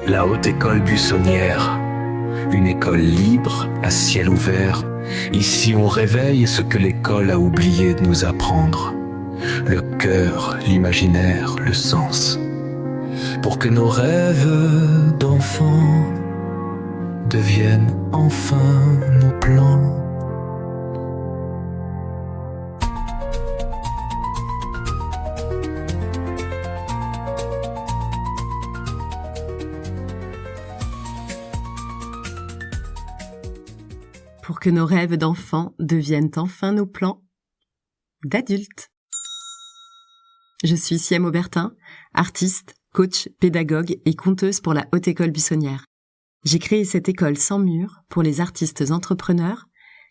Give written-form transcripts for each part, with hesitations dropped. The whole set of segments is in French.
La haute école buissonnière, une école libre, à ciel ouvert. Ici on réveille ce que l'école a oublié de nous apprendre. Le cœur, l'imaginaire, le sens. Pour que nos rêves d'enfants deviennent enfin nos plans. Pour que nos rêves d'enfants deviennent enfin nos plans d'adultes. Je suis Siem Aubertin, artiste, coach, pédagogue et conteuse pour la Haute École Buissonnière. J'ai créé cette école sans mur pour les artistes entrepreneurs,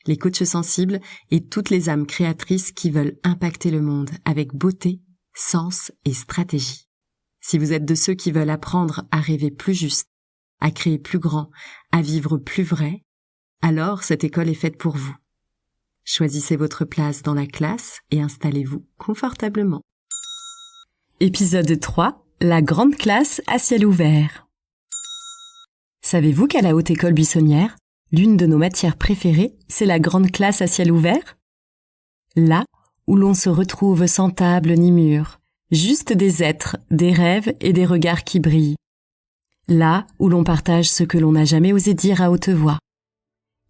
les coachs sensibles et toutes les âmes créatrices qui veulent impacter le monde avec beauté, sens et stratégie. Si vous êtes de ceux qui veulent apprendre à rêver plus juste, à créer plus grand, à vivre plus vrai, alors cette école est faite pour vous. Choisissez votre place dans la classe et installez-vous confortablement. Épisode 3, la grande classe à ciel ouvert. Savez-vous qu'à la Haute École Buissonnière, l'une de nos matières préférées, c'est la grande classe à ciel ouvert? Là où l'on se retrouve sans table ni mur, juste des êtres, des rêves et des regards qui brillent. Là où l'on partage ce que l'on n'a jamais osé dire à haute voix.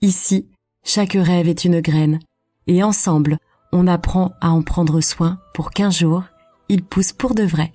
Ici, chaque rêve est une graine, et ensemble, on apprend à en prendre soin pour qu'un jour, il pousse pour de vrai.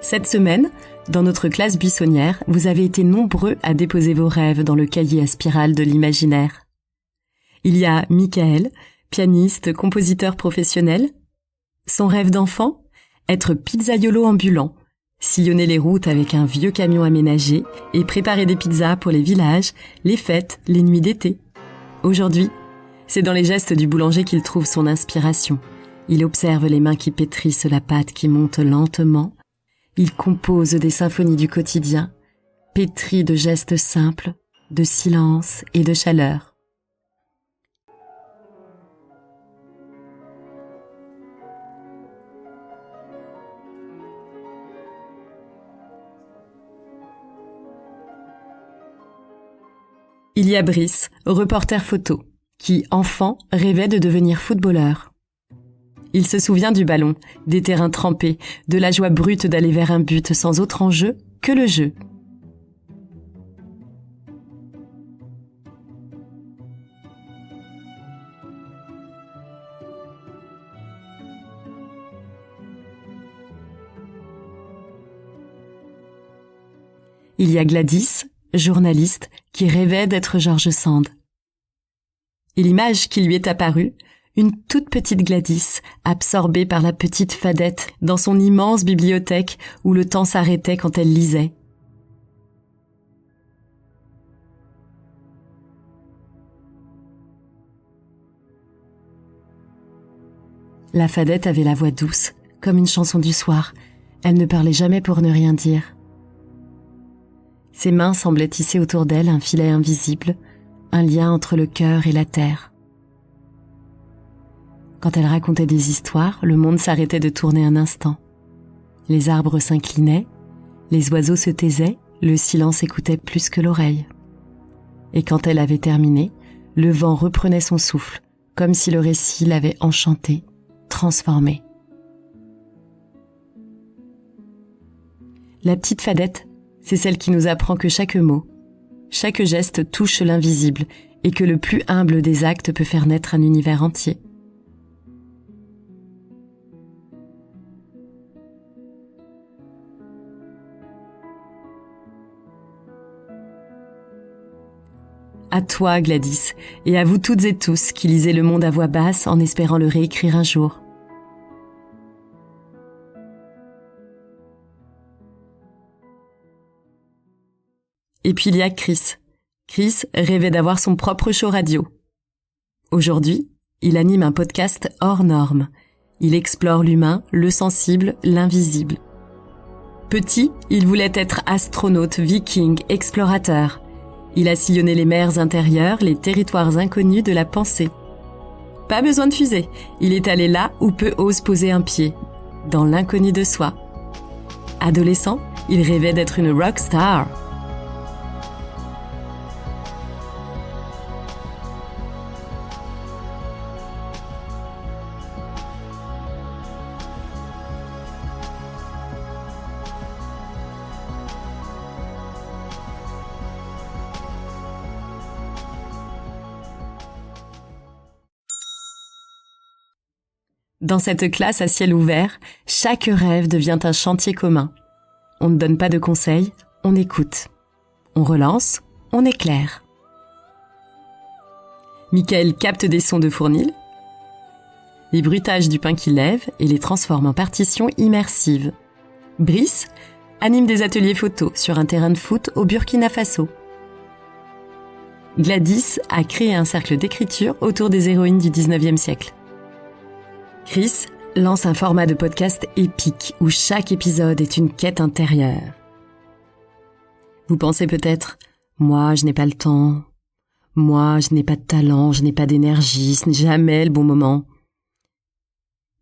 Cette semaine, dans notre classe buissonnière, vous avez été nombreux à déposer vos rêves dans le cahier à spirale de l'imaginaire. Il y a Michael, pianiste, compositeur professionnel. Son rêve d'enfant, être pizzaiolo ambulant, sillonner les routes avec un vieux camion aménagé et préparer des pizzas pour les villages, les fêtes, les nuits d'été. Aujourd'hui, c'est dans les gestes du boulanger qu'il trouve son inspiration. Il observe les mains qui pétrissent la pâte qui monte lentement. Il compose des symphonies du quotidien, pétries de gestes simples, de silence et de chaleur. Il y a Brice, reporter photo, qui, enfant, rêvait de devenir footballeur. Il se souvient du ballon, des terrains trempés, de la joie brute d'aller vers un but sans autre enjeu que le jeu. Il y a Gladys, journaliste, qui rêvait d'être George Sand. Et l'image qui lui est apparue, une toute petite Gladys, absorbée par la petite Fadette dans son immense bibliothèque où le temps s'arrêtait quand elle lisait. La Fadette avait la voix douce, comme une chanson du soir. Elle ne parlait jamais pour ne rien dire. Ses mains semblaient tisser autour d'elle un filet invisible, un lien entre le cœur et la terre. Quand elle racontait des histoires, le monde s'arrêtait de tourner un instant. Les arbres s'inclinaient, les oiseaux se taisaient, le silence écoutait plus que l'oreille. Et quand elle avait terminé, le vent reprenait son souffle, comme si le récit l'avait enchantée, transformée. La petite Fadette, c'est celle qui nous apprend que chaque mot, chaque geste touche l'invisible et que le plus humble des actes peut faire naître un univers entier. À toi, Gladys, et à vous toutes et tous qui lisez Le Monde à voix basse en espérant le réécrire un jour. Et puis il y a Chris. Chris rêvait d'avoir son propre show radio. Aujourd'hui, Il anime un podcast hors norme. Il explore l'humain, le sensible, l'invisible. Petit, il voulait être astronaute, viking, explorateur. Il a sillonné les mers intérieures, les territoires inconnus de la pensée. Pas besoin de fusée, il est allé là où peu ose poser un pied, dans l'inconnu de soi. Adolescent, il rêvait d'être une rockstar. Dans cette classe à ciel ouvert, chaque rêve devient un chantier commun. On ne donne pas de conseils, on écoute. On relance, on éclaire. Michael capte des sons de fournil, les bruitages du pain qui lève et les transforme en partitions immersives. Brice anime des ateliers photos sur un terrain de foot au Burkina Faso. Gladys a créé un cercle d'écriture autour des héroïnes du 19e siècle. Chris lance un format de podcast épique où chaque épisode est une quête intérieure. Vous pensez peut-être « Moi, je n'ai pas le temps. Moi, je n'ai pas de talent, je n'ai pas d'énergie, ce n'est jamais le bon moment. »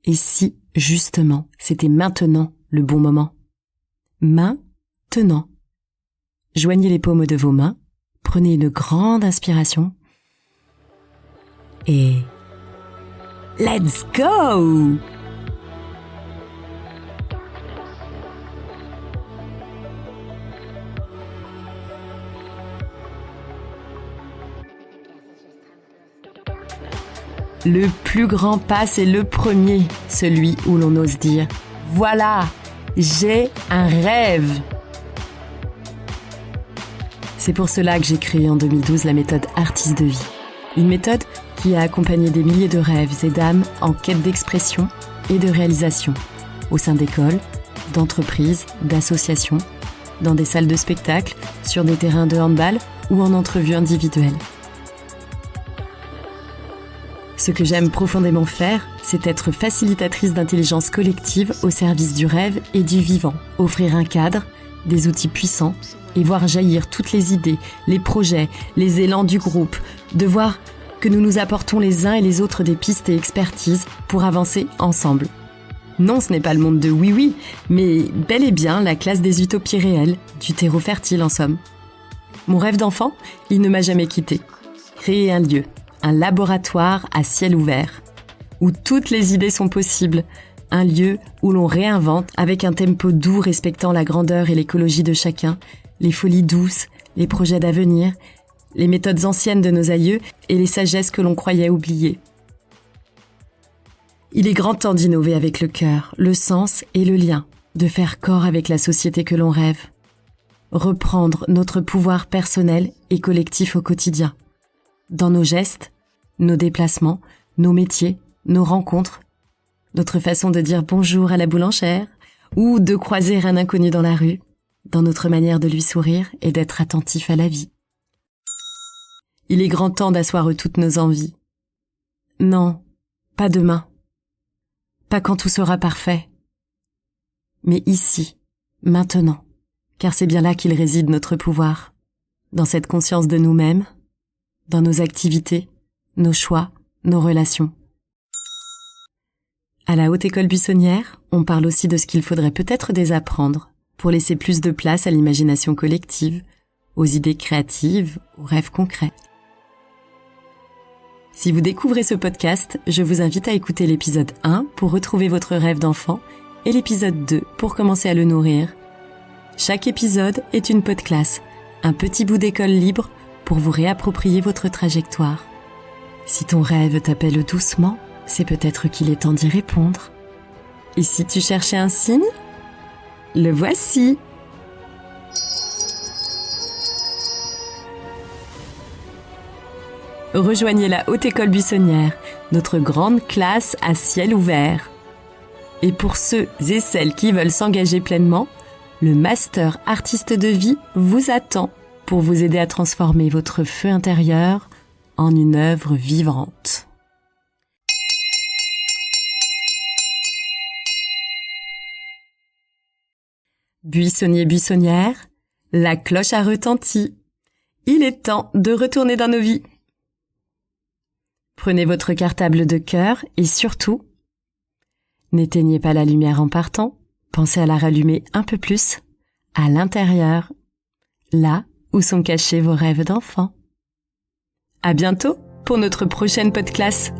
Et si, justement, c'était maintenant le bon moment? Maintenant. Joignez les paumes de vos mains, prenez une grande inspiration et... Let's go! Le plus grand pas, c'est le premier, celui où l'on ose dire « Voilà, j'ai un rêve !» C'est pour cela que j'ai créé en 2012 la méthode Artiste de vie. Une méthode qui a accompagné des milliers de rêves et d'âmes en quête d'expression et de réalisation, au sein d'écoles, d'entreprises, d'associations, dans des salles de spectacle, sur des terrains de handball ou en entrevue individuelle. Ce que j'aime profondément faire, c'est être facilitatrice d'intelligence collective au service du rêve et du vivant, offrir un cadre, des outils puissants et voir jaillir toutes les idées, les projets, les élans du groupe, de voir que nous nous apportons les uns et les autres des pistes et expertises pour avancer ensemble. Non, ce n'est pas le monde de oui-oui, mais bel et bien la classe des utopies réelles, du terreau fertile en somme. Mon rêve d'enfant, il ne m'a jamais quitté. Créer un lieu, un laboratoire à ciel ouvert, où toutes les idées sont possibles, un lieu où l'on réinvente avec un tempo doux respectant la grandeur et l'écologie de chacun, les folies douces, les projets d'avenir, les méthodes anciennes de nos aïeux et les sagesses que l'on croyait oublier. Il est grand temps d'innover avec le cœur, le sens et le lien, de faire corps avec la société que l'on rêve. Reprendre notre pouvoir personnel et collectif au quotidien. Dans nos gestes, nos déplacements, nos métiers, nos rencontres, notre façon de dire bonjour à la boulangère ou de croiser un inconnu dans la rue, dans notre manière de lui sourire et d'être attentif à la vie. Il est grand temps d'asseoir toutes nos envies. Non, pas demain. Pas quand tout sera parfait. Mais ici, maintenant, car c'est bien là qu'il réside notre pouvoir. Dans cette conscience de nous-mêmes, dans nos activités, nos choix, nos relations. À la Haute École Buissonnière, on parle aussi de ce qu'il faudrait peut-être désapprendre pour laisser plus de place à l'imagination collective, aux idées créatives, aux rêves concrets. Si vous découvrez ce podcast, je vous invite à écouter l'épisode 1 pour retrouver votre rêve d'enfant et l'épisode 2 pour commencer à le nourrir. Chaque épisode est une podcast, un petit bout d'école libre pour vous réapproprier votre trajectoire. Si ton rêve t'appelle doucement, c'est peut-être qu'il est temps d'y répondre. Et si tu cherchais un signe, le voici. Rejoignez la Haute École Buissonnière, notre grande classe à ciel ouvert. Et pour ceux et celles qui veulent s'engager pleinement, le Master Artiste de vie vous attend pour vous aider à transformer votre feu intérieur en une œuvre vivante. Buissonnier, buissonnière, la cloche a retenti. Il est temps de retourner dans nos vies. Prenez votre cartable de cœur et surtout, n'éteignez pas la lumière en partant, pensez à la rallumer un peu plus, à l'intérieur, là où sont cachés vos rêves d'enfant. À bientôt pour notre prochaine podcast.